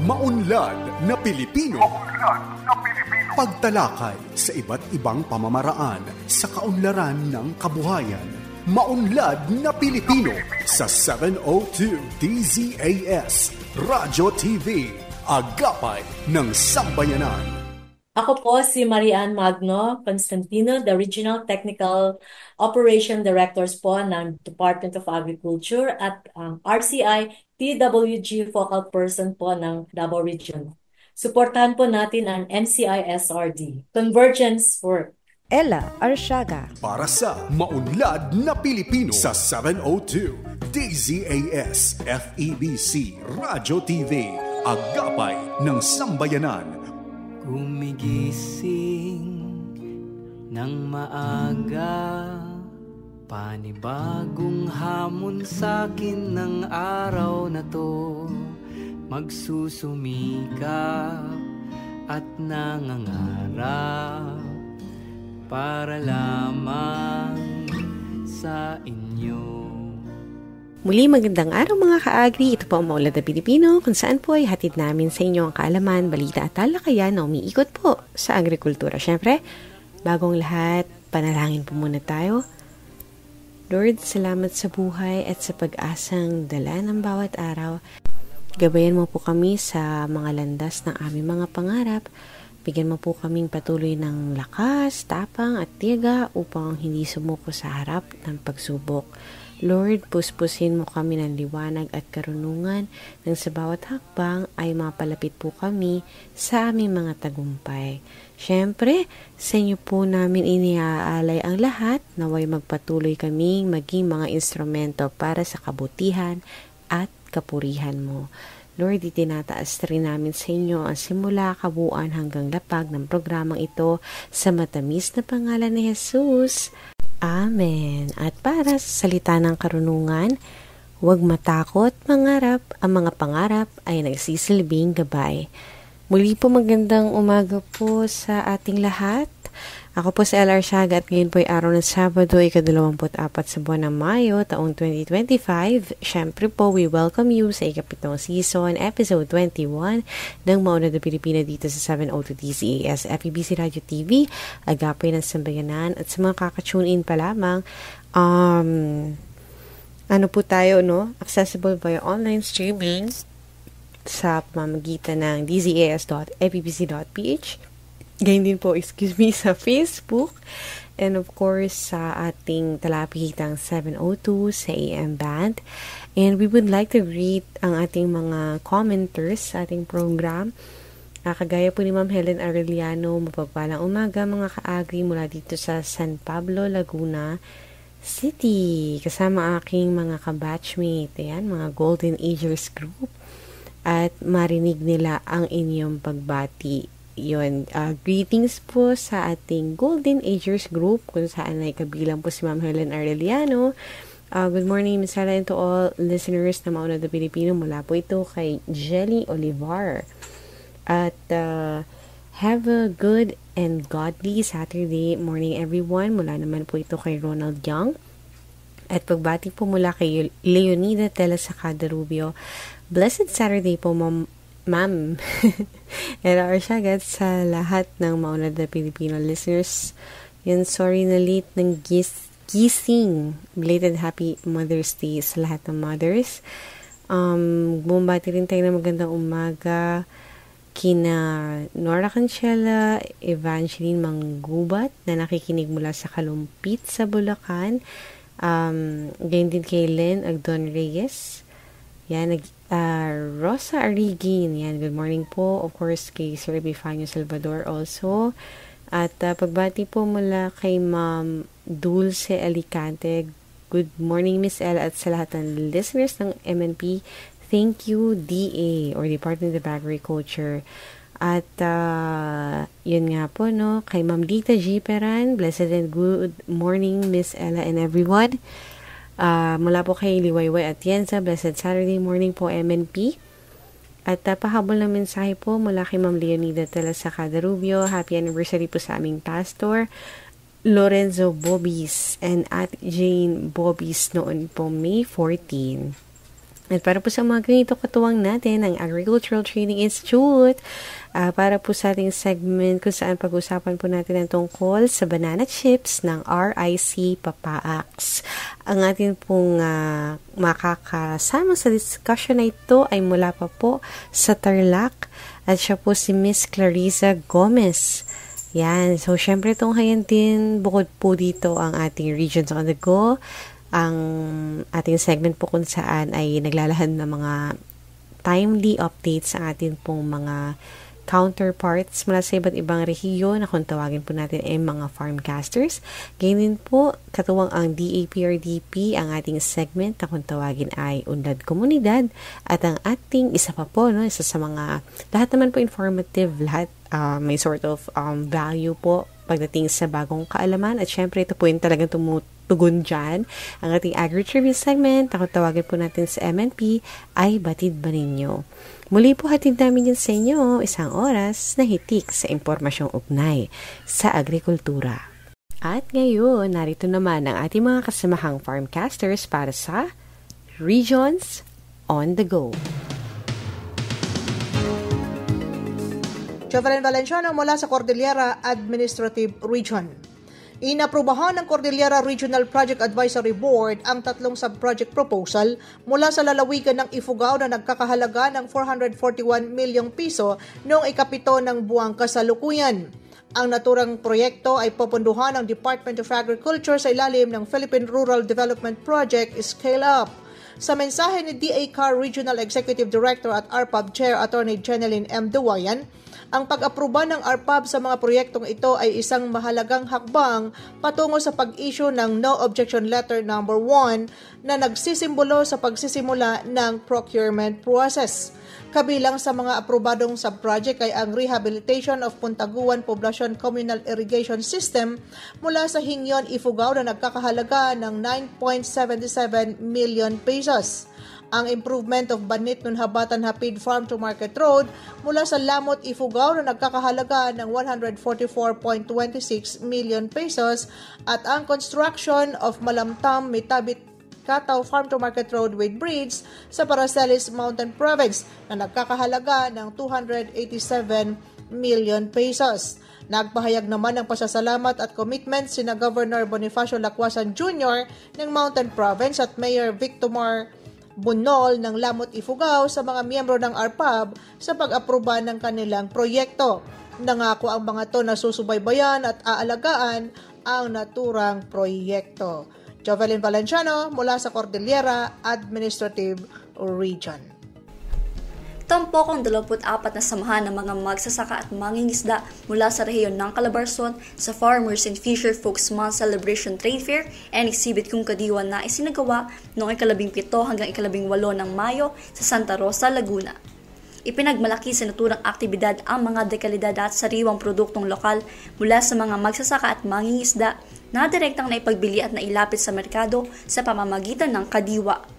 Maunlad na Pilipino. Pagtalakay sa iba't ibang pamamaraan sa kaunlaran ng kabuhayan. Maunlad na Pilipino sa 702 DZAS Radyo TV. Agapay ng Sambayanan. Ako po si Marian Magno Constantino, the Regional Technical Operation Directors po ng Department of Agriculture at RCI TWG Focal Person po ng Davao Region. Suportahan po natin ang NCI-SRD, Convergence Work. Ella Arshaga. Para sa Maunlad na Pilipino sa 702 DZAS FEBC Radyo TV. Agapay ng Sambayanan. Gumigising ng maaga, panibagong hamon sa'kin ng araw na to. Magsusumikap at nangangarap para lamang sa inyo. Muli magandang araw mga ka-agri, ito po ang Maunlad na Pilipino kung saan po ay hatid namin sa inyo ang kaalaman, balita at talakayan na umiikot po sa agrikultura. Siyempre, bagong lahat, panalangin po muna tayo. Lord, salamat sa buhay at sa pag-asang dala ng bawat araw. Gabayan mo po kami sa mga landas ng aming mga pangarap. Bigyan mo po kaming patuloy ng lakas, tapang at tiyaga upang hindi sumuko sa harap ng pagsubok. Lord, puspusin mo kami ng liwanag at karunungan nang sa bawat hakbang ay mapalapit po kami sa aming mga tagumpay. Siyempre, sa inyo po namin iniaalay ang lahat, naway magpatuloy kaming maging mga instrumento para sa kabutihan at kapurihan mo. Lord, itinataas rin namin sa inyo ang simula, kabuuan hanggang lapag ng programang ito sa matamis na pangalan ni Jesus. Amen. At para sa salita ng karunungan, huwag matakot mangarap, ang mga pangarap ay nagsisilbing gabay. Muli po magandang umaga po sa ating lahat. Ako po si Ella Arshaga at ngayon po ay araw ng Sabado, ika-24 sa buwan ng Mayo, taong 2025. Siyempre po, we welcome you sa ikapitong season, episode 21 ng Maunlad na Pilipino dito sa 702 DZAS FEBC Radio TV, Agapay ng Sambayanan. At sa mga kakatune in pa lamang, ano po tayo, no? Accessible via online streaming sa pamamagitan ng dzas.febc.ph. Ganyan din po, sa Facebook. And of course, sa ating talapihitang 702 sa AM band. And we would like to greet ang ating mga commenters sa ating program. Kagaya po ni Ma'am Helen Arellano, mapagpalang umaga mga kaagri mula dito sa San Pablo, Laguna City. Kasama aking mga kabatchmate, ayan, mga Golden Agers Group. At marinig nila ang inyong pagbati. Yun, greetings po sa ating Golden Agers Group kung saan ay kabilang po si Ma'am Helen Arellano. Good morning, Ms. Helen, and to all listeners na Maunlad na Pilipino. Mula po ito kay Jelly Olivar. At have a good and godly Saturday morning, everyone. Mula naman po ito kay Ronald Young. At pagbati po mula kay Leonida Tela Sacada Rubio. Blessed Saturday po, Ma'am. Ella Arshaga sa lahat ng Maunlad na Pilipino listeners. Yan, sorry na late ng gising. Belated Happy Mother's Day sa lahat ng mothers. Bumabati rin tayo ng magandang umaga kina Nora Cancela, Evangeline Manggubat na nakikinig mula sa Kalumpit sa Bulacan. Ganyan din kay Len Agdon Reyes. Yan, Rosa Arigin. Yan, good morning po. Of course, kay Sir Epifanio Salvador also. At pagbati po mula kay Ma'am Dulce Alicante. Good morning, Miss Ella, at sa lahat ng listeners ng MNP. Thank you, DA, or Department of Agriculture. At yun nga po, no, kay Ma'am Dita G. Peran. Blessed and good morning, Miss Ella and everyone. Mula po kay Liwayway Atienza, Blessed Saturday morning po, MNP. At pahabol ng mensahe po mula kay Ma'am Leonida Tela Sacada Rubio. Happy anniversary po sa aming pastor, Lorenzo Bobis and at Jane Bobis noon po May 14. At para po sa mga ganito katuwang natin, ang Agricultural Training Institute, para po sa ating segment kung saan pag-usapan po natin ang tungkol sa banana chips ng RIC Papaax. Ang ating pong makakasama sa discussion na ito ay mula pa po sa Tarlac at siya po si Miss Clarissa Gomez. Yan. So, syempre tunghayan din bukod po dito ang ating Regions on the Go, ang ating segment po kung saan ay naglalahad ng mga timely updates sa ating pong mga counterparts mula sa iba't ibang rehiyon na kung tawagin po natin ay mga farmcasters. Ganyan din po, katuwang ang DAPRDP, ang ating segment na kung tawagin ay Unlad Komunidad. At ang ating isa pa po, no, isa sa mga, lahat naman po informative, lahat may sort of value po pagdating sa bagong kaalaman. At syempre, ito po yung talagang tugon dyan. Ang ating agri-trivia segment, na kung tawagin po natin sa MNP, ay Batid Ba Ninyo? Muli po hatid namin yun sa inyo, isang oras na hitik sa impormasyong ugnay sa agrikultura. At ngayon, narito naman ang ating mga kasamahang farmcasters para sa Regions on the Go. Jovelyn Valenciano mula sa Cordillera Administrative Region. Inaprubahan ng Cordillera Regional Project Advisory Board ang 3 sub-project proposal mula sa lalawigan ng Ifugao na nagkakahalaga ng 441 milyong piso noong ikapito ng buwang kasalukuyan. Ang naturang proyekto ay popondohan ng Department of Agriculture sa ilalim ng Philippine Rural Development Project Scale Up. Sa mensahe ni DACAR Regional Executive Director at RPAB Chair Attorney Jeneline M. Duwayan, ang pag-aproba ng RPAB sa mga proyektong ito ay isang mahalagang hakbang patungo sa pag-issue ng No Objection Letter No. 1 na nagsisimbolo sa pagsisimula ng procurement process. Kabilang sa mga aprobadong subproject ay ang Rehabilitation of Puntaguan Poblacion Communal Irrigation System mula sa Hingyon, Ifugao na nagkakahalaga ng 9.77 million pesos. Ang improvement of Banit Nunhabatan Hapid Farm to Market Road mula sa Lamot, Ifugao na nagkakahalaga ng 144.26 million pesos at ang construction of Malamtam Mitabit Cataw Farm to Market Road with Bridge sa Paracelis Mountain Province na nagkakahalaga ng 287 million pesos. Nagpahayag naman ng pasasalamat at commitment sina Governor Bonifacio Lacwasan Jr. ng Mountain Province at Mayor Victor Bunol ng Lamot, Ifugao sa mga miyembro ng RPAB sa pag-aproba ng kanilang proyekto. Nangako ang mga to na susubaybayan at aalagaan ang naturang proyekto. Jovelyn Valenciano mula sa Cordillera Administrative Region. Tampok ang 24 na samahan ng mga magsasaka at mangingisda mula sa rehiyon ng Calabarzon sa Farmers and Fisher Folks Month Celebration Trade Fair and Exhibit Kung Kadiwa na isinagawa noong 17 hanggang 18 ng Mayo sa Santa Rosa, Laguna. Ipinagmalaki sa naturang aktibidad ang mga dekalidad at sariwang produktong lokal mula sa mga magsasaka at mangingisda na direktang naipagbili at nailapit sa merkado sa pamamagitan ng kadiwa.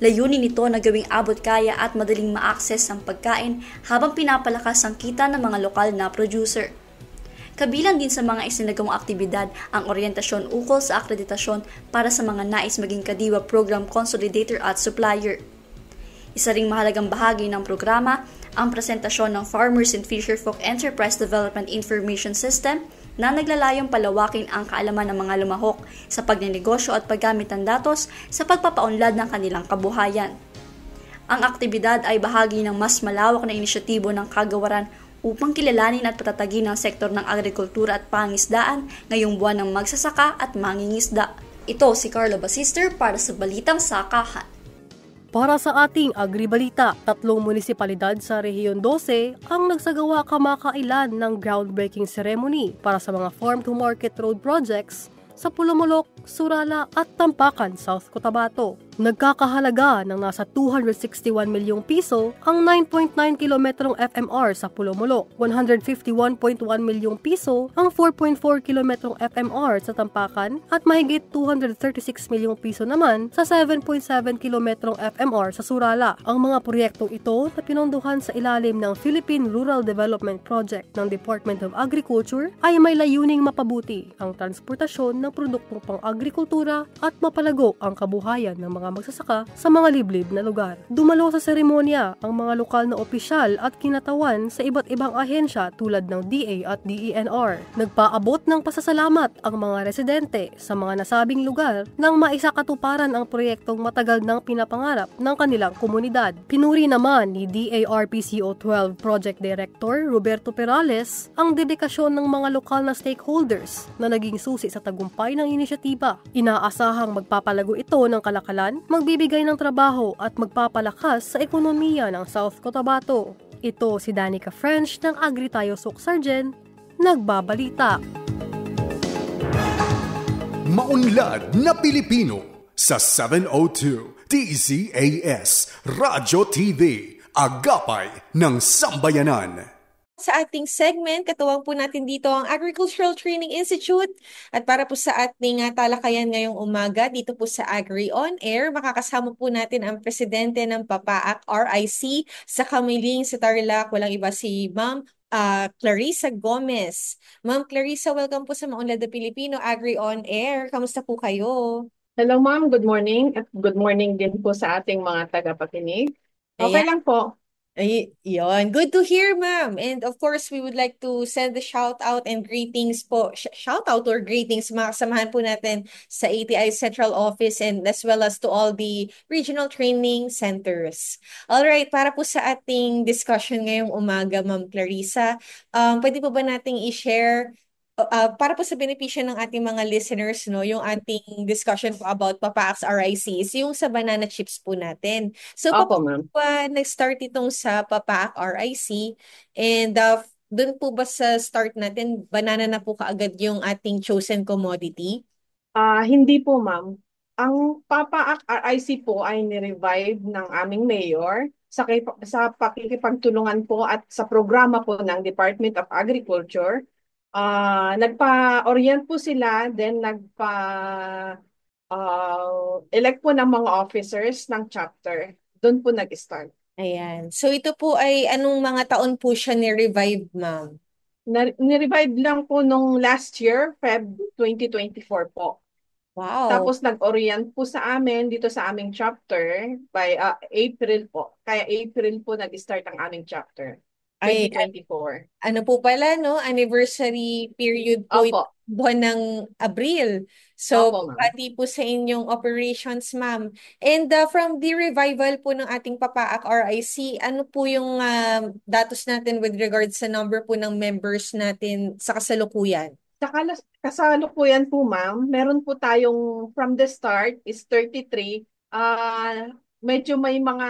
Layunin nito na gawing abot kaya at madaling ma-access ang pagkain habang pinapalakas ang kita ng mga lokal na producer. Kabilang din sa mga isinagawang aktibidad ang oryentasyon ukol sa akreditasyon para sa mga nais maging kadiwa program consolidator at supplier. Isa ring mahalagang bahagi ng programa ang presentasyon ng Farmers and Fisherfolk Enterprise Development Information System na naglalayong palawakin ang kaalaman ng mga lumahok sa pagnenegosyo at paggamit ng datos sa pagpapaunlad ng kanilang kabuhayan. Ang aktibidad ay bahagi ng mas malawak na inisyatibo ng kagawaran upang kilalanin at patatagin ang sektor ng agrikultura at pangisdaan ngayong buwan ng magsasaka at mangingisda. Ito si Carlo Basister para sa Balitang Sakahan. Para sa ating agribalita, 3 munisipalidad sa Rehiyon 12 ang nagsagawa kamakailan ng groundbreaking ceremony para sa mga farm-to-market road projects sa Pulumulok, Surala at Tampakan, South Cotabato. Nagkakahalaga ng nasa 261 milyong piso ang 9.9 kilometrong FMR sa Pulumulok, 151.1 milyong piso ang 4.4 kilometrong FMR sa Tampakan at mahigit 236 milyong piso naman sa 7.7 kilometrong FMR sa Surala. Ang mga proyektong ito na pinondohan sa ilalim ng Philippine Rural Development Project ng Department of Agriculture ay may layuning mapabuti ang transportasyon ng produktong pang-agrikultura at mapalago ang kabuhayan ng mga mga magsasaka sa mga liblib na lugar. Dumalo sa seremonya ang mga lokal na opisyal at kinatawan sa iba't ibang ahensya tulad ng DA at DENR. Nagpaabot ng pasasalamat ang mga residente sa mga nasabing lugar nang maisakatuparan ang proyektong matagal nang pinapangarap ng kanilang komunidad. Pinuri naman ni DARPCO12 Project Director Roberto Perales ang dedikasyon ng mga lokal na stakeholders na naging susi sa tagumpay ng inisyatiba. Inaasahang magpapalago ito ng kalakalan, magbibigay ng trabaho at magpapalakas sa ekonomiya ng South Cotabato. Ito si Danica French ng Agritayo Sargent, nagbabalita. Maunlad na Pilipino sa 702 DZAS Radyo TV, Agapay ng Sambayanan. Sa ating segment, katuwang po natin dito ang Agricultural Training Institute at para po sa ating talakayan ngayong umaga dito po sa Agri On Air, makakasama po natin ang presidente ng PAPAAC RIC sa Kamiling sa Tarlac, walang iba si Ma'am Clarissa Gomez. Ma'am Clarissa, welcome po sa Maunlad na Pilipino Agri On Air. Kamusta po kayo? Hello ma'am, good morning at good morning din po sa ating mga tagapakinig. Okay Ayan. lang po. Yun. Good to hear, ma'am. And of course, we would like to send the shout out and greetings po. Shout out or greetings mga kasamahan po natin sa ATI Central Office and as well as to all the regional training centers. All right, para po sa ating discussion ngayong umaga, Ma'am Clarissa, pwede po ba nating i-share para po sa benepisyo ng ating mga listeners, no, yung ating discussion po about PAPAAC's RIC is yung sa banana chips po natin. So, Opo, ma'am. nag-start itong sa PAPAAC RIC and doon po ba sa start natin, banana na po kaagad yung ating chosen commodity? Hindi po ma'am. Ang PAPAAC RIC po ay ni-revive ng aming mayor sa pakikipagtulungan po at sa programa po ng Department of Agriculture. Nagpa-orient po sila, then elect po ng mga officers ng chapter. Doon po nag-start. Ayan. So ito po ay anong mga taon po siya ni-revive, ma'am? Ni-revive lang po nung last year, Feb 2024 po. Wow. Tapos nag-orient po sa amin dito sa aming chapter by April po. Kaya April po nag-start ang aming chapter. 2024. Ano po pala, no? Anniversary period po Opo. buwan ng Abril. So, Opo, ma'am. pati po sa inyong operations, ma'am. And from the revival po ng ating PAPAAC RIC, ano po yung datos natin with regards sa number po ng members natin sa kasalukuyan? Sa kasalukuyan po, ma'am, meron po tayong from the start is 33. Medyo may mga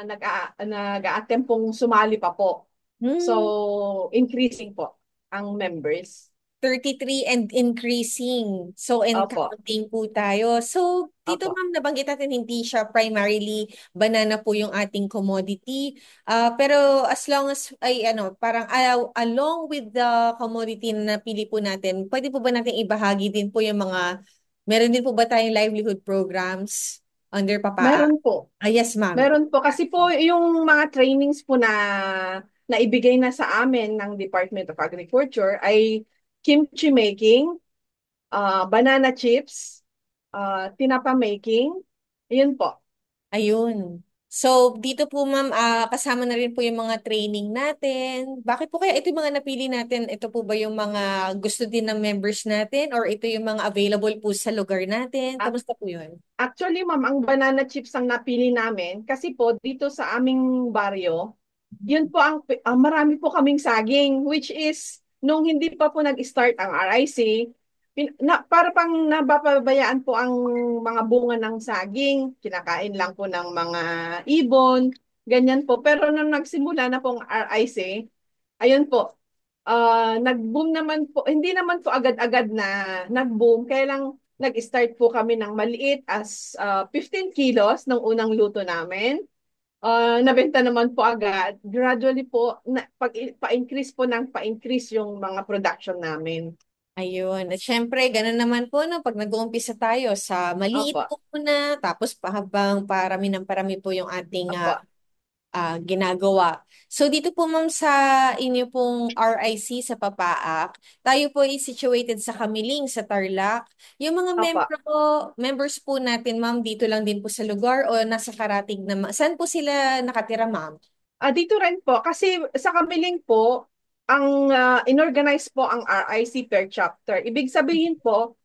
nag-a-attempt pong sumali pa po. So, increasing po ang members. 33 and increasing. So, and Opo. counting po tayo. So, dito Opo. ma'am, nabanggit natin hindi siya primarily banana po yung ating commodity. Pero as long as, parang along with the commodity na napili po natin, pwede po ba natin ibahagi din po yung meron din po ba tayong livelihood programs under PAPAAC? Meron po. Yes, ma'am. Meron po. Kasi po yung mga trainings po na ibigay na sa amin ng Department of Agriculture ay kimchi making, banana chips, tinapa making, ayun po. Ayun. So, dito po ma'am, kasama na rin po yung mga training natin. Bakit po kaya ito yung mga napili natin? Ito po ba yung mga gusto din ng members natin or ito yung mga available po sa lugar natin? Kamusta po yun? Actually, ma'am, ang banana chips ang napili namin kasi po dito sa aming baryo, yun po ang marami po kaming saging, which is nung hindi pa po nag-start ang RIC, para pang nabababayaan po ang mga bunga ng saging, kinakain lang po ng mga ibon, ganyan po. Pero nung nagsimula na po ang RIC, ayun po, nag-boom naman po, hindi naman po agad-agad na nag-boom, kaya lang nag-start po kami ng maliit as 15 kilos ng unang luto namin. Nabenta naman po agad. Gradually po, pa-increase po ng pa-increase yung mga production namin. Ayun. At syempre, ganun naman po, no, pag nag-uumpisa tayo sa maliit Opo. po muna, tapos habang parami ng parami po yung ating Opo. ginagawa. So dito po ma'am sa inyo pong RIC sa Papaak, tayo po ay situated sa Kamiling, sa Tarlac. Yung mga Opo. members po natin ma'am, dito lang din po sa lugar o nasa Karatig na, saan po sila nakatira ma'am? Dito rin po, kasi sa Kamiling po, ang inorganize po ang RIC per chapter. Ibig sabihin po,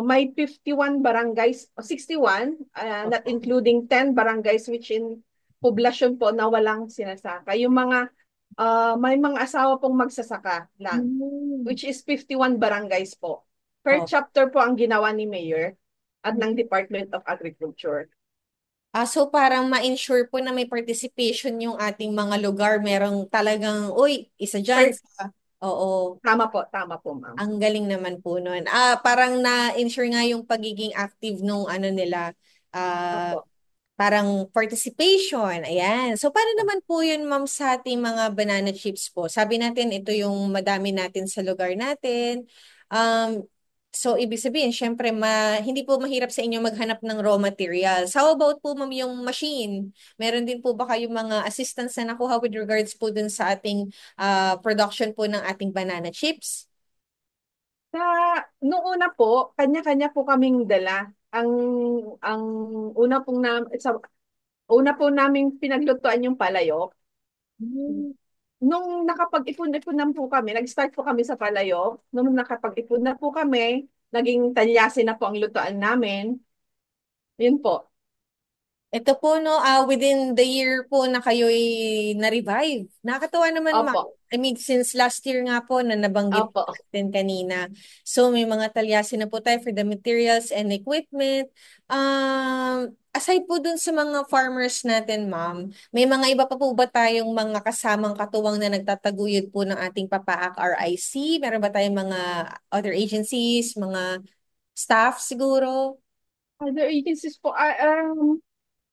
may 51 barangays, 61, not including 10 barangays which in poblasyon po na walang sinasaka. Yung mga, may mga asawa pong magsasaka lang, which is 51 barangays po. Per chapter po ang ginawa ni Mayor at ng Department of Agriculture. So parang ma-ensure po na may participation yung ating mga lugar. Merong talagang, uy, isa dyan. Oo. Tama po, ma'am. Ang galing naman po nun. Parang na-ensure nga yung pagiging active nung ano nila, parang participation. Ayan. So paano naman po yun, ma'am, sa ating mga banana chips po? Sabi natin, ito yung madami natin sa lugar natin. So, ibig sabihin, syempre, hindi po mahirap sa inyo maghanap ng raw materials. How about po, ma'am, yung machine? Meron din po ba kayong mga assistance na nakuha with regards po dun sa ating production po ng ating banana chips? Noong una po, kanya-kanya po kaming dala. Ang una po naming pinaglutuan yung palayok. Nung nakapag-ipon-ipunan po kami, nag-start po kami sa palayok. Nung nakapag-ipon na po kami, naging talyasin na po ang lutuan namin. Yun po. Ito po, no, within the year po na kayo'y na-revive. Nakakatawa naman, ma'am. I mean, since last year nga po na nabanggit natin kanina. So, may mga talyasin na po tayo for the materials and equipment. Aside po dun sa mga farmers natin, ma'am, may mga iba pa po ba tayong mga kasamang katuwang na nagtataguyod po ng ating Papaak RIC? Meron ba tayong mga other agencies, mga staff siguro? Other agencies po,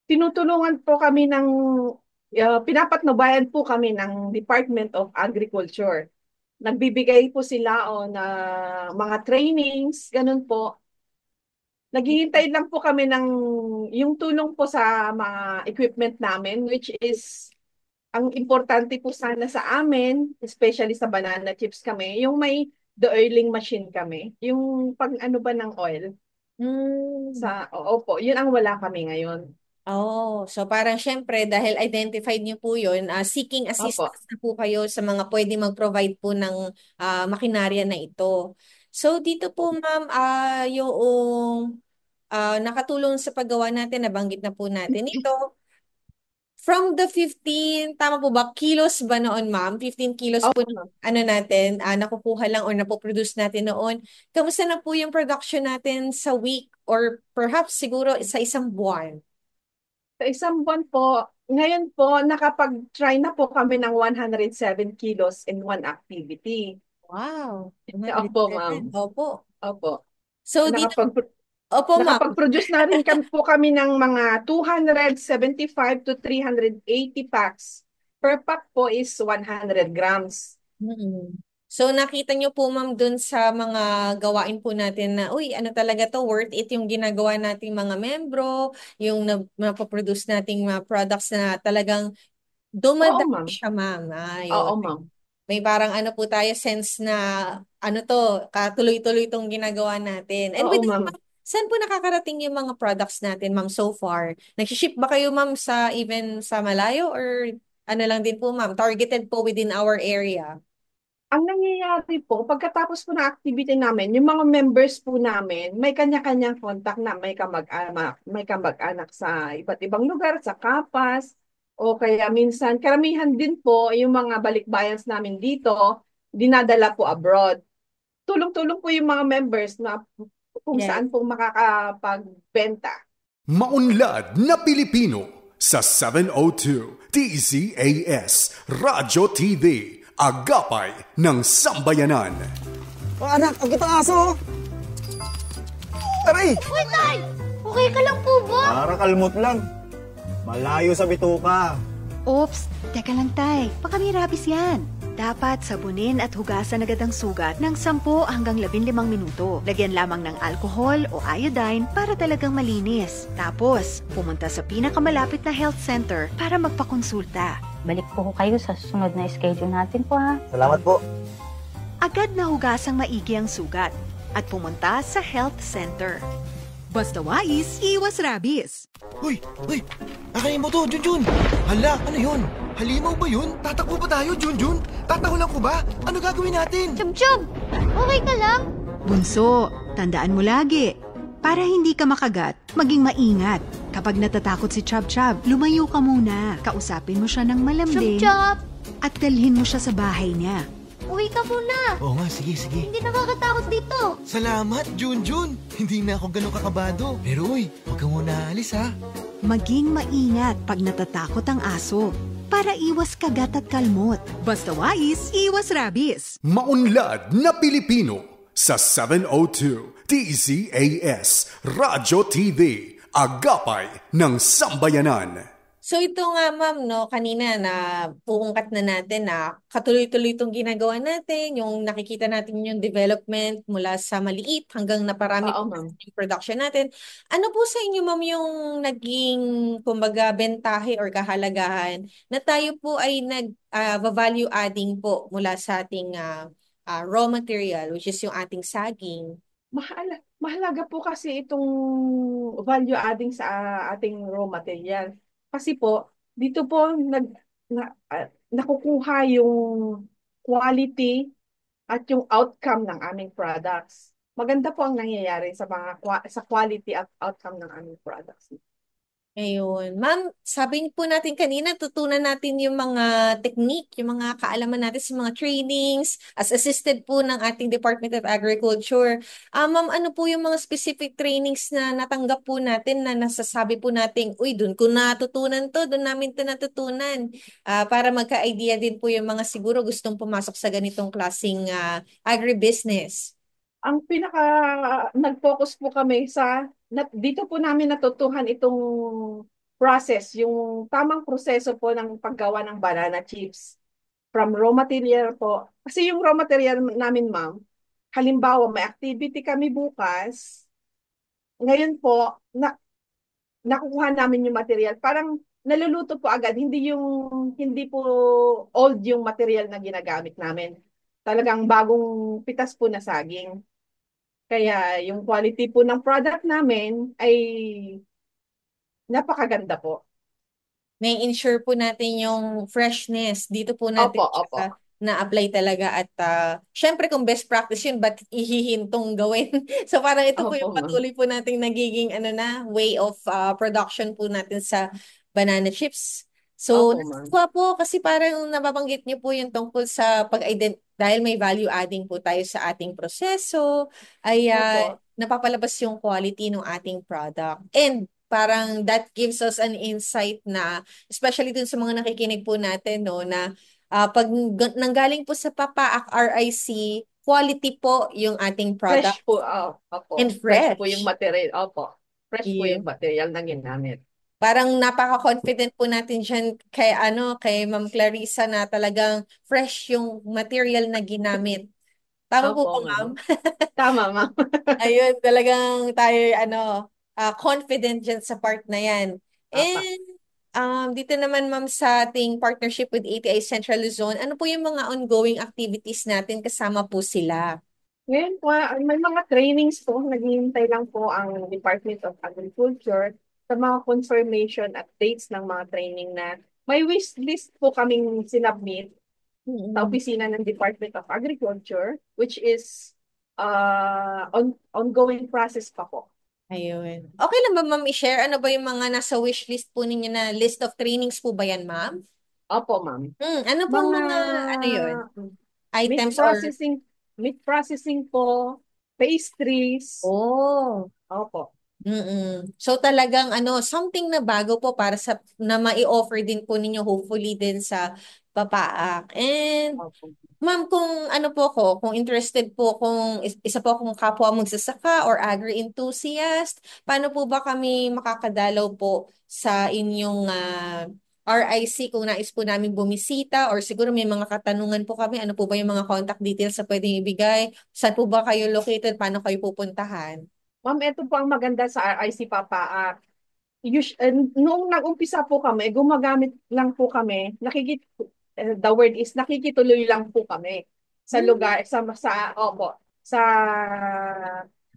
tinutulungan po kami ng, pinapatnubayan po kami ng Department of Agriculture. Nagbibigay po sila na mga trainings, ganun po. Naghihintay lang po kami ng yung tulong po sa mga equipment namin, which is, ang importante po sana sa amin, especially sa banana chips kami, yung may de-oiling machine kami. Yung pag ano ba ng oil. Opo, yun ang wala kami ngayon. So parang syempre, dahil identified niyo po yun, seeking assistance na po kayo sa mga pwede mag-provide po ng makinarya na ito. So dito po, ma'am, yung nakatulong sa paggawa natin, nabanggit na po natin ito. From the 15, tama po ba, kilos ba noon, ma'am? 15 kilos po natin, nakukuha lang or napoproduce natin noon. Kamusta na po yung production natin sa week or perhaps siguro sa isang buwan? Sa isang buwan po, ngayon po, nakapag-try na po kami ng 107 kilos in one activity. Wow. Opo, ma'am. Opo. So, nakapag-produce na rin po kami ng mga 275 to 380 packs. Per pack po is 100 grams. So nakita nyo po, ma'am, dun sa mga gawain po natin na, uy, ano talaga to, worth it yung ginagawa nating mga membro, yung napoproduce nating mga products na talagang dumadami siya, ma'am. Oo, ma'am. May parang ano po tayo, sense na, ano to, katuloy-tuloy itong ginagawa natin. And with that, ma'am, saan po nakakarating yung mga products natin, ma'am, so far? Nag-ship ba kayo, ma'am, even sa malayo or ano lang din po, ma'am, targeted po within our area? Ang nangyayari po, pagkatapos po na activity namin, yung mga members po namin, may kanya-kanyang contact na may kamag-anak sa iba't ibang lugar, sa Kapas, o kaya minsan, karamihan din po yung mga balikbayans namin dito, dinadala po abroad. Tulong-tulong po yung mga members na kung saan po makakapagbenta. Maunlad na Pilipino sa 702 DZAS Radyo TV. Agapay ng Sambayanan. Anak, ang kitang aso! Aray! Uy, Tay! Okay ka lang po ba? Para kalmot lang. Malayo sa bituka. Oops, teka lang tay, baka may rabies yan. Dapat sabunin at hugasan agad ang sugat ng 10 hanggang 15 minuto. Lagyan lamang ng alcohol o iodine para talagang malinis. Tapos, pumunta sa pinakamalapit na health center para magpakonsulta. Balik po kayo sa susunod na schedule natin po ha. Salamat po. Agad na hugasang maigi ang sugat at pumunta sa health center. Basta wais, iwas rabies. Uy! Akayin mo to, Junjun! Hala, ano yun? Halimaw ba yun? Tatakbo ba tayo, Junjun? Tatahulan ko ba? Ano gagawin natin? Chub-chub! Okay ka lang? Bunso, tandaan mo lagi. Para hindi ka makagat, maging maingat. Kapag natatakot si Chub-chub, lumayo ka muna. Kausapin mo siya ng malambing. Chub-chub! At dalhin mo siya sa bahay niya. Uwi ka muna! Oo nga, sige. Hindi nakakatakot dito. Salamat, Junjun! Hindi na ako ganun kakabado. Pero uy, huwag ka muna alis ha. Maging maingat pag natatakot ang aso. Para iwas kagat at kalmot. Basta wais, iwas rabies. Maunlad na Pilipino sa 702 DZAS Radyo TV, Agapay ng Sambayanan. So ito nga ma'am, no, kanina na uungkat na natin na katuloy-tuloy itong ginagawa natin, yung nakikita natin yung development mula sa maliit hanggang naparami po yung production natin. Ano po sa inyo ma'am yung naging kumbaga bentahe or kahalagahan na tayo po ay value adding po mula sa ating raw material, which is yung ating saging? Mahalaga po kasi itong value adding sa ating raw material. Kasi po, dito po nakukuha yung quality at yung outcome ng aming products. Maganda po ang nangyayari sa quality at outcome ng aming products. Ayun. Ma'am, sabi po natin kanina, tutunan natin yung mga technique, yung mga kaalaman natin sa mga trainings as assisted po ng ating Department of Agriculture. Ma'am, ano po yung mga specific trainings na natanggap po natin na nasasabi po natin, uy, doon ko natutunan to, doon namin to natutunan. Para magka-idea din po yung mga siguro gustong pumasok sa ganitong klaseng agribusiness. Ang nag-focus po kami dito po namin natutuhan itong process, yung tamang proseso po ng paggawa ng banana chips. From raw material po. Kasi yung raw material namin, ma'am, halimbawa may activity kami bukas, ngayon po, nakukuha namin yung material. Parang naluluto po agad, hindi po old yung material na ginagamit namin. Talagang bagong pitas po na saging. Kaya yung quality po ng product namin ay napakaganda po. May ensure po natin yung freshness. Dito po natin na-apply talaga at syempre kung best practice yun, ba't ihihintong gawin? So parang ito po yung patuloy po nating nagiging way of production po natin sa banana chips. So, nakuha po kasi parang nababanggit niyo po yung tungkol sa dahil may value adding po tayo sa ating proseso, ay napapalabas yung quality ng ating product. And parang that gives us an insight na, especially dun sa mga nakikinig po natin, no, na pag nanggaling po sa Papaak RIC, quality po yung ating product. Fresh po, and fresh. Fresh po yung material, Fresh po yung material na ginamit. Parang napaka-confident po natin dyan kay Ma'am Clarissa na talagang fresh yung material na ginamit. Tama po ba, ma'am? Tama, ma'am. Ayun, talagang tayo confident dyan sa part na yan. And dito naman, ma'am, sa ating partnership with ATI Central Luzon, ano po yung mga ongoing activities natin kasama po sila? Ngayon po, may mga trainings po, naghihintay lang po ang Department of Agriculture sa mga confirmation at dates ng mga training na may wish list po kaming sinubmit sa opisina ng Department of Agriculture, which is ongoing process pa po. Ayun. Okay lang ba, ma'am, i-share? Ano ba yung mga nasa wish list po ninyo na list of trainings po ba yan, ma'am? Opo, ma'am. Ano po mga yun? Items meat processing po, pastries. Opo. So talagang something na bago po para na mai-offer din po ninyo hopefully din sa Papaak. And ma'am, kung interested po, kung isa po akong kapwa magsasaka or agri-enthusiast, paano po ba kami makakadalaw po sa inyong RIC kung nais po namin bumisita or siguro may mga katanungan po kami, ano po ba yung mga contact details na pwedeng ibigay? Saan po ba kayo located? Paano kayo pupuntahan? Ma'am, ito po ang maganda sa RIC Papa. Noong nag-umpisa po kami, gumagamit lang po kami, the word is nakikituloy lang po kami sa lugar, sa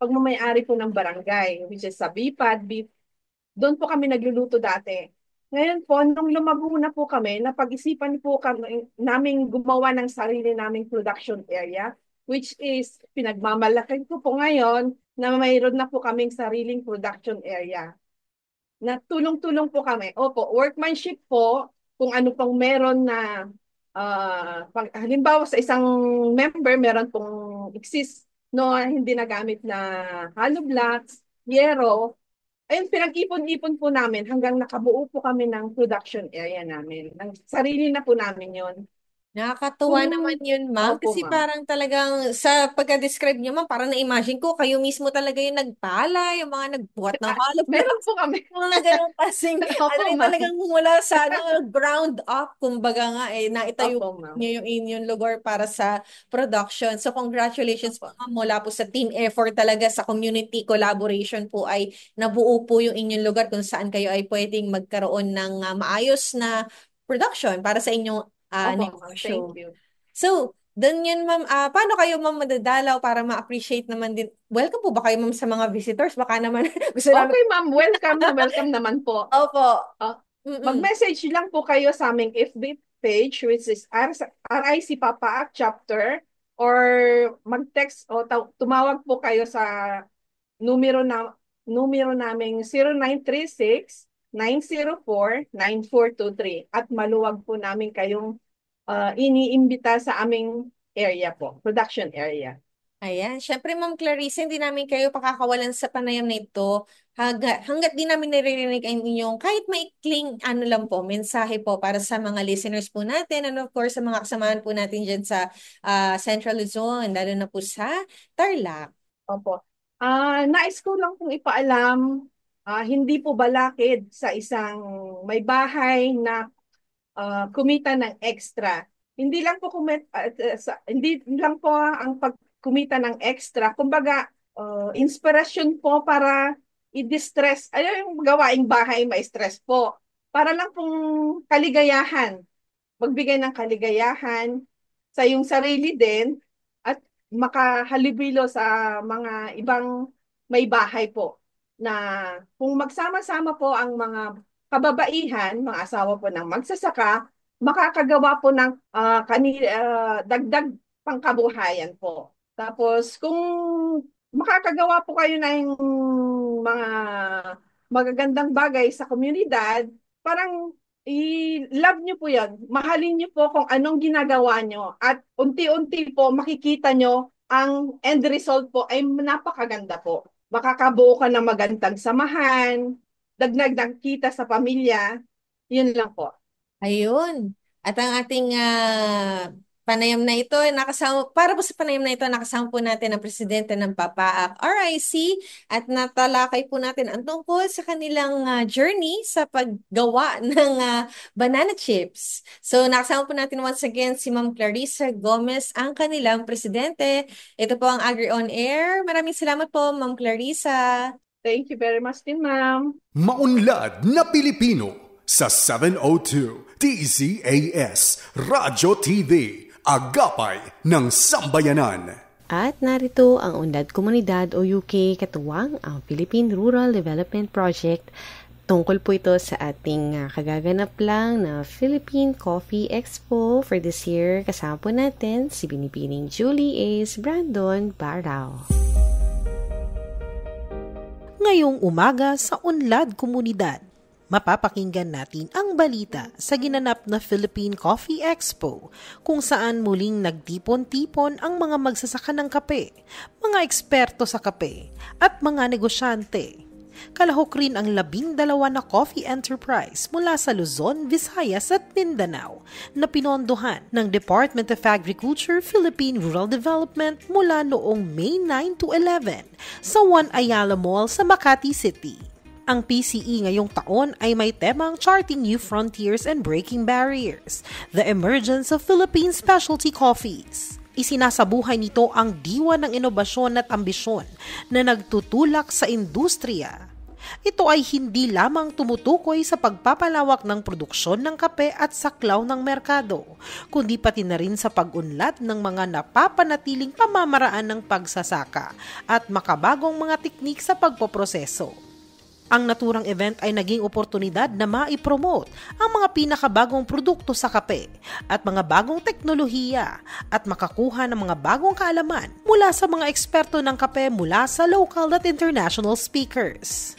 pagmamayari po ng barangay, which is sa BPAD, doon po kami nagluluto dati. Ngayon po, nung lumago na po kami, napag-isipan po kami naming gumawa ng sarili naming production area, which is pinagmamalaki ko po ngayon na mayroon na po kaming sariling production area. Na tulong-tulong po kami. Opo, workmanship po, kung ano pong meron na, halimbawa sa isang member, meron pong exist, no, hindi nagamit na hollow blocks, yero, ayun, pinag-ipon-ipon po namin hanggang nakabuo po kami ng production area namin. Sarili na po namin yon. Nakakatuwa naman yun, ma'am. Opo, Kasi ma'am. parang talagang sa pagka-describe niyo, ma'am, parang na-imagine ko, kayo mismo talaga yung nagpala, yung mga nagbuhat ng hollow Meron po kami. mga ganun kasing, Opo, ma'am. talagang mula sa ground up, kumbaga nga, naitayo Opo, ma'am. niyo yung inyong lugar para sa production. So, congratulations po, ma'am, mula po sa team effort talaga sa community collaboration po ay nabuo po yung inyong lugar kung saan kayo ay pwedeng magkaroon ng maayos na production para sa inyong Opo, negosyo. thank you. So, doon yun, ma'am. Paano kayo, ma'am, madadalaw para ma-appreciate naman din? Welcome po ba kayo, ma'am, sa mga visitors? Baka naman gusto namin. Okay, ma'am. Welcome naman po. Opo. Mag-message lang po kayo sa aming FB page, which is RIC Papa Chapter, or mag-text o tumawag po kayo sa numero naming 0936-904-9423 at maluwag po namin kayong iniimbita sa aming area po, production area. Ayan. Syempre, Ma'am Clarissa, hindi namin kayo pakakawalan sa panayam na ito hanggat di namin naririnig ang inyong kahit maikling lang po, mensahe po para sa mga listeners po natin and of course sa mga kasamahan po natin dyan sa Central Luzon, lalo na po sa Tarlac. Opo. Nais ko lang pong ipaalam, hindi po balakid sa isang may bahay na kumita ng extra. Hindi lang po hindi lang po ang pagkumita ng extra. Kumbaga, inspirasyon po para i-distress. Ano yung gawaing bahay ma-stress po? Para lang pong kaligayahan. Magbigay ng kaligayahan sa yung sarili din at makahalubilo sa mga ibang may bahay po. Na kung magsama-sama po ang mga kababaihan, mga asawa po ng magsasaka, makakagawa po ng dagdag pangkabuhayan po. Tapos kung makakagawa po kayo ng mga magagandang bagay sa komunidad, parang i-love nyo po yan. Mahalin nyo po kung anong ginagawa nyo. At unti-unti po makikita nyo ang end result po ay napakaganda po. Makakabuo ka ng magandang samahan, dagdag ng kita sa pamilya, yun lang po. Ayun. At ang ating panayam na ito, para po sa panayam na ito, nakasama po natin ang presidente ng PAPAAC RIC at natalakay po natin ang tungkol sa kanilang journey sa paggawa ng banana chips. So nakasama po natin once again si Ma'am Clarissa Gomez, ang kanilang presidente. Ito po ang Agri On Air. Maraming salamat po, Ma'am Clarissa. Thank you very much din, ma'am. Maunlad na Pilipino sa 702 DZAS Radyo TV, Agapay ng Sambayanan. At narito ang Unlad Komunidad o UK katuwang ang Philippine Rural Development Project. Tungkol po ito sa ating kagaganap lang na Philippine Coffee Expo for this year. Kasama po natin si Binibining Julie Ace Brandon Barao. Ngayong umaga sa Unlad Komunidad, mapapakinggan natin ang balita sa ginanap na Philippine Coffee Expo kung saan muling nagtipon-tipon ang mga magsasaka ng kape, mga eksperto sa kape at mga negosyante. Kalahok rin ang 12 na coffee enterprise mula sa Luzon, Visayas at Mindanao na pinondohan ng Department of Agriculture, Philippine Rural Development mula noong May 9 to 11 sa One Ayala Mall sa Makati City. Ang PCE ngayong taon ay may temang Charting New Frontiers and Breaking Barriers, the emergence of Philippine specialty coffees. Isinasabuhay nito ang diwa ng inobasyon at ambisyon na nagtutulak sa industriya. Ito ay hindi lamang tumutukoy sa pagpapalawak ng produksyon ng kape at saklaw ng merkado, kundi pati na rin sa pag-unlad ng mga napapanatiling pamamaraan ng pagsasaka at makabagong mga teknik sa pagpoproseso. Ang naturang event ay naging oportunidad na maipromote ang mga pinakabagong produkto sa kape at mga bagong teknolohiya at makakuha ng mga bagong kaalaman mula sa mga eksperto ng kape mula sa local at international speakers.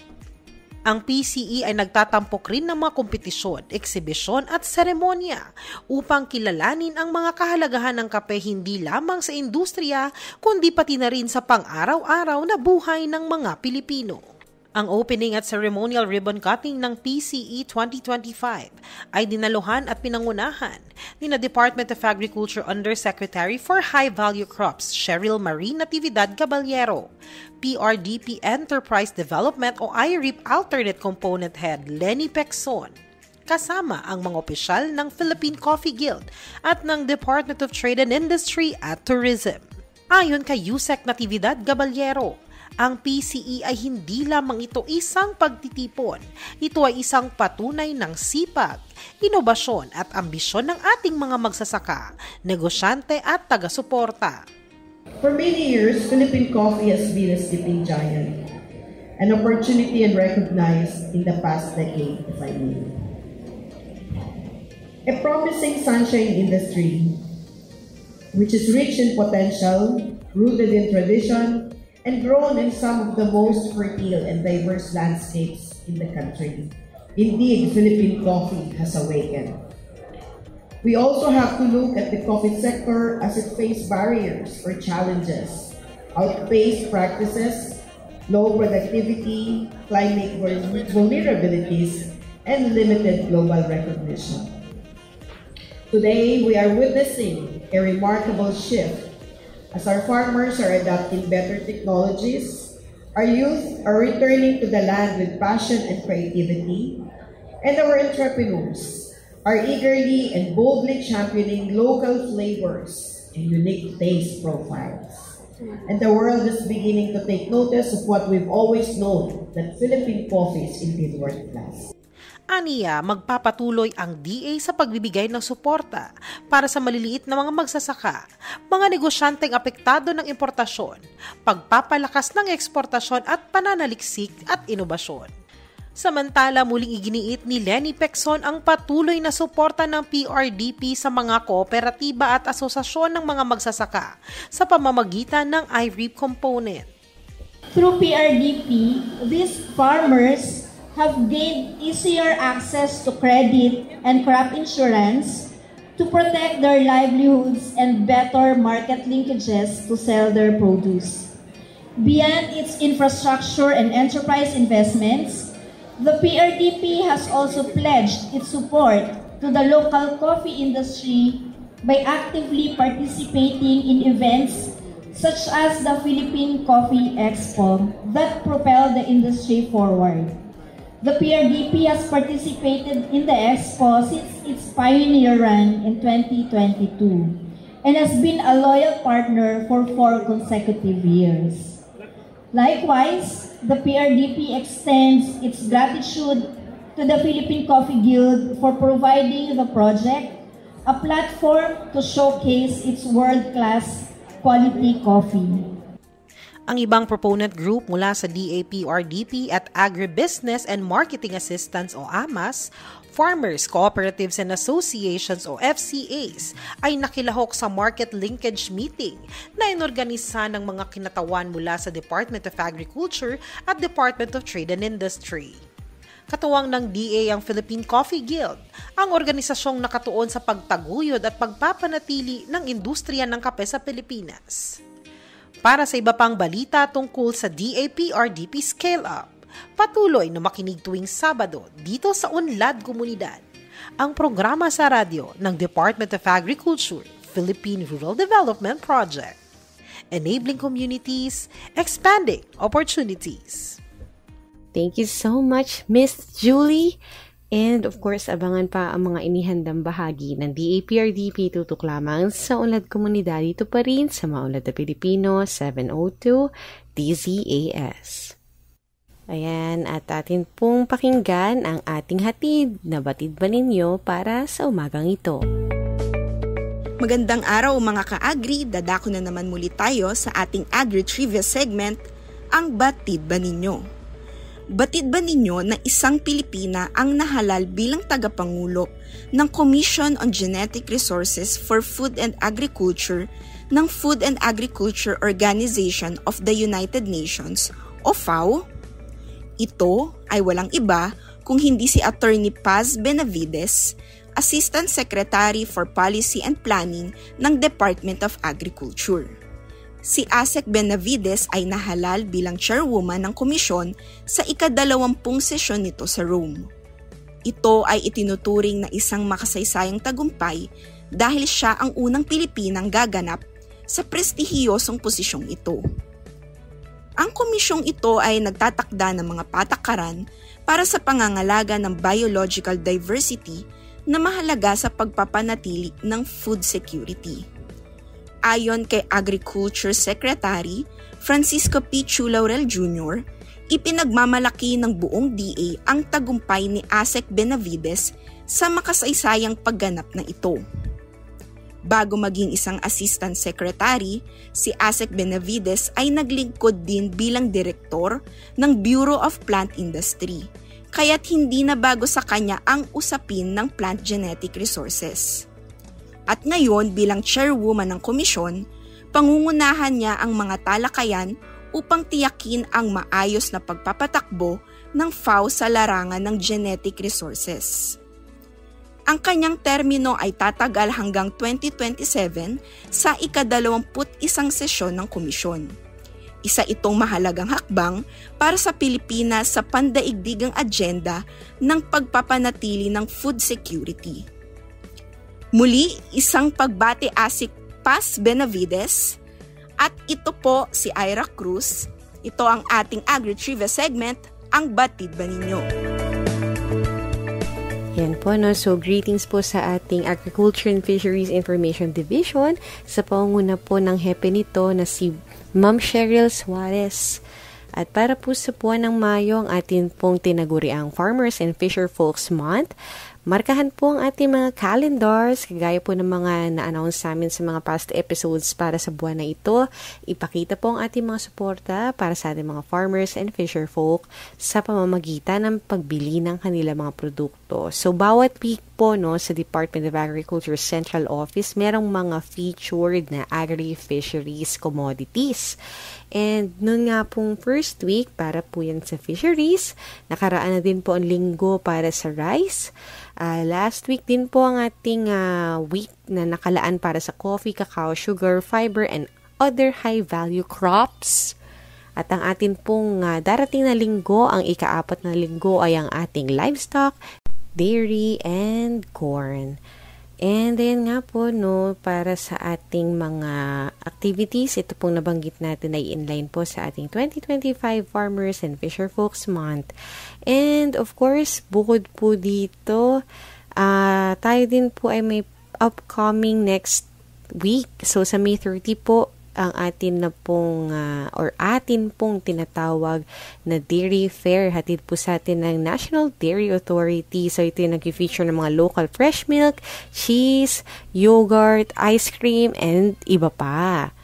Ang PCE ay nagtatampok rin ng mga kompetisyon, eksibisyon at seremonya upang kilalanin ang mga kahalagahan ng kape hindi lamang sa industriya kundi pati na rin sa pang-araw-araw na buhay ng mga Pilipino. Ang opening at ceremonial ribbon cutting ng PCE 2025 ay dinaluhan at pinangunahan ni na Department of Agriculture Undersecretary for High Value Crops Cheryl Marie Natividad Caballero, PRDP Enterprise Development o IREP Alternate Component Head Lenny Pecson, kasama ang mga opisyal ng Philippine Coffee Guild at ng Department of Trade and Industry at Tourism. Ayon kay Yusek Natividad Caballero, ang PCE ay hindi lamang ito isang pagtitipon. Ito ay isang patunay ng sipag, inobasyon at ambisyon ng ating mga magsasaka, negosyante at taga-suporta. For many years, Philippine coffee has been a sleeping giant, an opportunity and recognized in the past decade, if I may. A promising sunshine industry, which is rich in potential, rooted in tradition, and grown in some of the most fertile and diverse landscapes in the country. Indeed, Philippine coffee has awakened. We also have to look at the coffee sector as it faces barriers or challenges, outpaced practices, low productivity, climate vulnerabilities, and limited global recognition. Today, we are witnessing a remarkable shift as our farmers are adopting better technologies, our youth are returning to the land with passion and creativity, and our entrepreneurs are eagerly and boldly championing local flavors and unique taste profiles. And the world is beginning to take notice of what we've always known, that Philippine coffee is indeed world-class. Aniya, magpapatuloy ang DA sa pagbibigay ng suporta para sa maliliit na mga magsasaka, mga negosyanteng apektado ng importasyon, pagpapalakas ng eksportasyon at pananaliksik at inobasyon. Samantala, muling iginiit ni Lenny Pecson ang patuloy na suporta ng PRDP sa mga kooperatiba at asosasyon ng mga magsasaka sa pamamagitan ng IREP component. Through PRDP, these farmers have gained easier access to credit and crop insurance to protect their livelihoods and better market linkages to sell their produce. Beyond its infrastructure and enterprise investments, the PRDP has also pledged its support to the local coffee industry by actively participating in events such as the Philippine Coffee Expo that propel the industry forward. The PRDP has participated in the Expo since its pioneer run in 2022 and has been a loyal partner for 4 consecutive years. Likewise, the PRDP extends its gratitude to the Philippine Coffee Guild for providing the project a platform to showcase its world-class quality coffee. Ang ibang proponent group mula sa DAPRDP at Agribusiness and Marketing Assistance o AMAS, Farmers, Cooperatives and Associations o FCAs ay nakilahok sa market linkage meeting na inorganisa ng mga kinatawan mula sa Department of Agriculture at Department of Trade and Industry. Katuwang ng DA ang Philippine Coffee Guild, ang organisasyong nakatuon sa pagtaguyod at pagpapanatili ng industriya ng kape sa Pilipinas. Para sa iba pang balita tungkol sa DAPRDP Scale Up, patuloy na makinig tuwing Sabado dito sa Unlad Komunidad, ang programa sa radyo ng Department of Agriculture, Philippine Rural Development Project. Enabling communities, expanding opportunities. Thank you so much, Miss Julie. And of course, abangan pa ang mga inihandang bahagi ng DAPRDP tutok lamang sa Unlad Komunidad dito pa rin sa Maunlad na Pilipino 702 DZAS. Ayan, at atin pong pakinggan ang ating hatid na batid ba ninyo para sa umagang ito. Magandang araw mga ka-agri, dadako na naman muli tayo sa ating Agri-Trivia segment, ang Batid ba ninyo? Batid ba ninyo na isang Pilipina ang nahalal bilang tagapangulo ng Commission on Genetic Resources for Food and Agriculture ng Food and Agriculture Organization of the United Nations o FAO? Ito ay walang iba kung hindi si Attorney Paz Benavides, Assistant Secretary for Policy and Planning ng Department of Agriculture. Si ASEC Benavides ay nahalal bilang chairwoman ng komisyon sa ika-20 sesyon nito sa Rome. Ito ay itinuturing na isang makasaysayang tagumpay dahil siya ang unang Pilipinang gaganap sa prestihiyosong posisyong ito. Ang komisyong ito ay nagtatakda ng mga patakaran para sa pangangalaga ng biological diversity na mahalaga sa pagpapanatili ng food security. Ayon kay Agriculture Secretary Francisco P. Chu Laurel Jr., ipinagmamalaki ng buong DA ang tagumpay ni ASEC Benavides sa makasaysayang pagganap na ito. Bago maging isang Assistant Secretary, si ASEC Benavides ay naglingkod din bilang Direktor ng Bureau of Plant Industry, kaya't hindi na bago sa kanya ang usapin ng plant genetic resources. At ngayon bilang chairwoman ng komisyon, pangungunahan niya ang mga talakayan upang tiyakin ang maayos na pagpapatakbo ng FAO sa larangan ng genetic resources. Ang kanyang termino ay tatagal hanggang 2027 sa ika-21 sesyon ng komisyon. Isa itong mahalagang hakbang para sa Pilipinas sa pandaigdigang agenda ng pagpapanatili ng food security. Muli, isang pagbati ASEC Paz Benavides at ito po si Ira Cruz. Ito ang ating Agri-Trivia segment, ang Batid ba ninyo? Yan po, no? So, greetings po sa ating Agriculture and Fisheries Information Division sa pangunguna po ng hepe nito na si Ma'am Cheryl Suarez. At para po sa buwan ng Mayo, ang atin pong tinaguri ang Farmers and Fisher Folks Month. Markahan po ang ating mga calendars, kagaya po ng mga na-announce namin sa mga past episodes para sa buwan na ito. Ipakita po ang ating mga suporta para sa ating mga farmers and fisher folk sa pamamagitan ng pagbili ng kanilang mga produkto. So, bawat week po sa Department of Agriculture Central Office, merong mga featured na agri-fisheries commodities. And noon nga pong first week, para po yan sa fisheries, nakaraan na din po ang linggo para sa rice. Last week din po ang ating week na nakalaan para sa coffee, cacao, sugar, fiber, and other high-value crops. At ang atin pong darating na linggo, ang ika-4 na linggo ay ang ating livestock, dairy, and corn. And then nga po, para sa ating mga activities, ito pong nabanggit natin ay inline po sa ating 2025 Farmers and Fisher Folks Month. And of course, bukod po dito, tayo din po ay may upcoming next week. So sa May 30 po, ang atin na pong atin pong tinatawag na Dairy Fair. Hatid po sa atin ng National Dairy Authority. So ito yung nag-feature ng mga local fresh milk, cheese, yogurt, ice cream, and iba pa.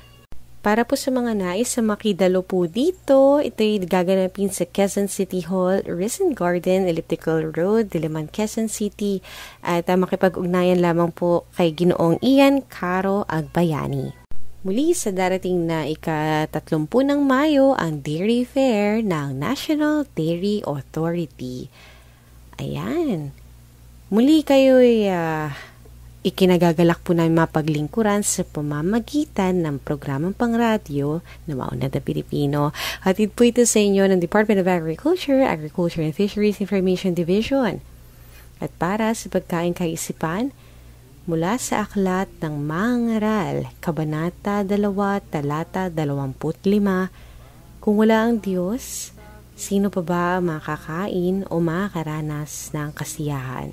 Para po sa mga nais sa makidalo po dito, ito yung gaganapin sa Quezon City Hall, Risen Garden, Elliptical Road, Diliman, Quezon City. At makipag-ugnayan lamang po kay Ginoong Ian Caro Agbayani. Muli sa darating na ika-30 ng Mayo, ang Dairy Fair ng National Dairy Authority. Ayan. Muli kayo ikinagagalak po namin mapaglingkuran sa pamamagitan ng programang pangradyo na Maunlad na Pilipino. Hatid po ito sa inyo ng Department of Agriculture, Agriculture and Fisheries Information Division. At para sa pagkain kaisipan, mula sa aklat ng Mangaral, Kabanata 2, Talata 25, kung wala ang Diyos, Sino pa ba makakain o makakaranas ng kasiyahan?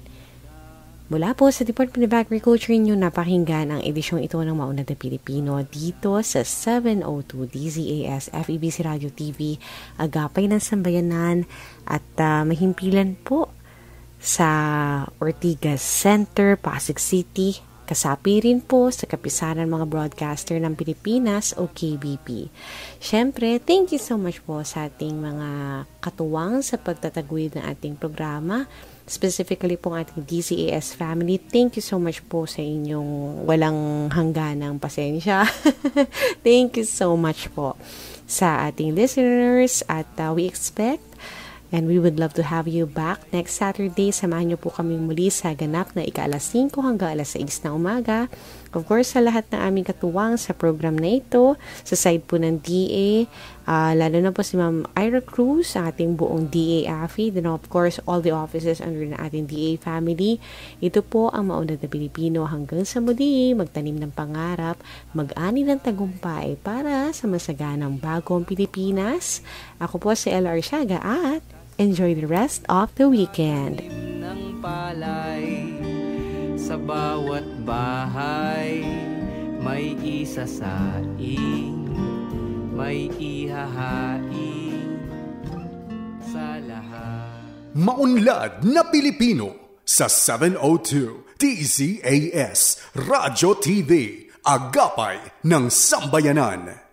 Mula po sa Department of Agriculture ninyo napakinggan ang edisyong ito ng Maunlad na Pilipino dito sa 702 DZAS FEBC Radio TV, Agapay ng Sambayanan at mahimpilan po sa Ortigas Center, Pasig City. Kasapi rin po sa Kapisanan mga Broadcaster ng Pilipinas o KBP. Siyempre, thank you so much po sa ating mga katuwang sa pagtataguyod ng ating programa. Specifically po ang ating DZAS family. Thank you so much po sa inyong walang hangganang pasensya. Thank you so much po sa ating listeners at we expect and we would love to have you back next Saturday. Samahan niyo po kami muli sa ganap na ika-5 hanggang 6 na umaga. Of course, sa lahat ng aming katuwang sa program na ito, sa side po ng DA, lalo na po si Ma'am Ira Cruz, ang ating buong DA AFI, then of course, all the offices under na ating DA family. Ito po ang Maunlad na Pilipino hanggang sa muli, magtanim ng pangarap, mag-ani ng tagumpay para sa masaganang bagong Pilipinas. Ako po si Ella Arsiaga at enjoy the rest of the weekend. Ng palay, sa bawat bahay, may isasaing, may ihahain sa lahat. Maunlad na Pilipino sa 702 DZAS Radyo TV, Agapay ng Sambayanan.